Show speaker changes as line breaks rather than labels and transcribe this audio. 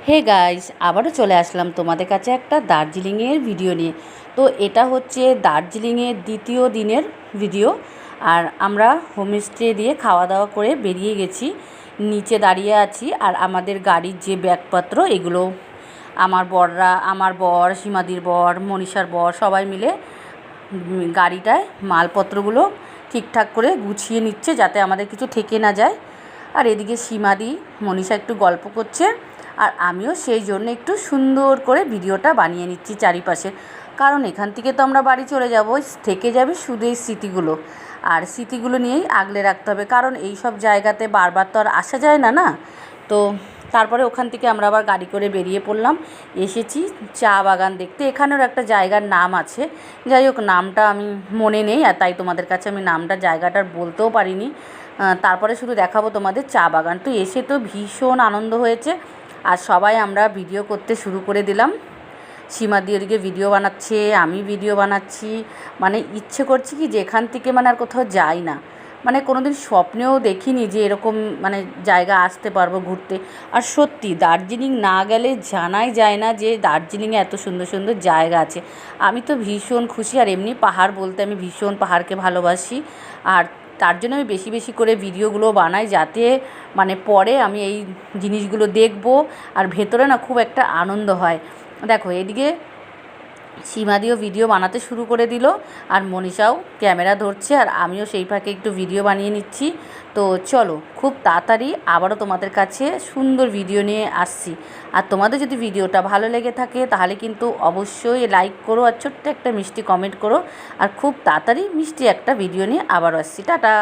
Hey guys, আবারও চলে আসলাম তোমাদের কাছে একটা দার্জিলিংয়ের ভিডিও নিয়ে। তো এটা হচ্ছে দার্জিলিংয়ের দ্বিতীয় দিনের ভিডিও। আর আমরা হোমস্টে দিয়ে খাওয়া দাওয়া করে বেরিয়ে গেছি, নিচে দাঁড়িয়ে আছি। আর আমাদের গাড়ির যে ব্যাগপত্র এগুলো আমার বর, সীমাদির বর, মনীষার বর সবাই মিলে গাড়িটায় মালপত্রগুলো ঠিকঠাক করে গুছিয়ে নিচ্ছে যাতে আমাদের কিছু থেকে না যায়। আর এদিকে সীমাদি মনীষা একটু গল্প করছে, আর আমিও সেই জন্য একটু সুন্দর করে ভিডিওটা বানিয়ে নিচ্ছি চারিপাশে। কারণ এখান থেকে তো আমরা বাড়ি চলে যাব, থেকে যাবে শুধু এই স্মৃতিগুলো। আর স্মৃতিগুলো নিয়েই আগলে রাখতে হবে, কারণ এই সব জায়গাতে বারবার তো আর আসা যায় না। তো তারপরে ওখান থেকে আমরা আবার গাড়ি করে বেরিয়ে পড়লাম, এসেছি চা বাগান দেখতে। এখানেও একটা জায়গার নাম আছে, যাই হোক নামটা আমি মনে নেই, আর তাই তোমাদের কাছে আমি নামটা জায়গাটার বলতেও পারিনি। তারপরে শুধু দেখাবো তোমাদের চা বাগান। তো এসে তো ভীষণ আনন্দ হয়েছে, আর সবাই আমরা ভিডিও করতে শুরু করে দিলাম। সীমাদি ওদিকে ভিডিও বানাচ্ছে, আমি ভিডিও বানাচ্ছি। মানে ইচ্ছে করছে কি যে এখান থেকে আর কোথাও যাই না। কোনো দিন স্বপ্নেও দেখিনি যে এরকম জায়গা আসতে পারবো ঘুরতে। আর সত্যি দার্জিলিং না গেলে জানাই যায় না যে দার্জিলিংয়ে এত সুন্দর সুন্দর জায়গা আছে। আমি তো ভীষণ খুশি। আর এমনি পাহাড় বলতে আমি ভীষণ পাহাড়কে ভালোবাসি। আর তার জন্য আমি বেশি বেশি করে ভিডিওগুলো বানাই, যাতে পরে আমি এই জিনিসগুলো দেখব আর ভেতরে না খুব একটা আনন্দ হয়। দেখো এদিকে সীমাদিও ভিডিও বানাতে শুরু করে দিল, আর মনীষাও ক্যামেরা ধরছে, আর আমিও সেই ফাঁকে একটু ভিডিও বানিয়ে নিচ্ছি। তো চলো খুব তাড়াতাড়ি আবারও তোমাদের কাছে সুন্দর ভিডিও নিয়ে আসছি। আর তোমাদের যদি ভিডিওটা ভালো লেগে থাকে তাহলে কিন্তু অবশ্যই লাইক করো, আর ছোট্ট একটা মিষ্টি কমেন্ট করো। আর খুব তাড়াতাড়ি মিষ্টি একটা ভিডিও নিয়ে আবারও আসছি। টাটা।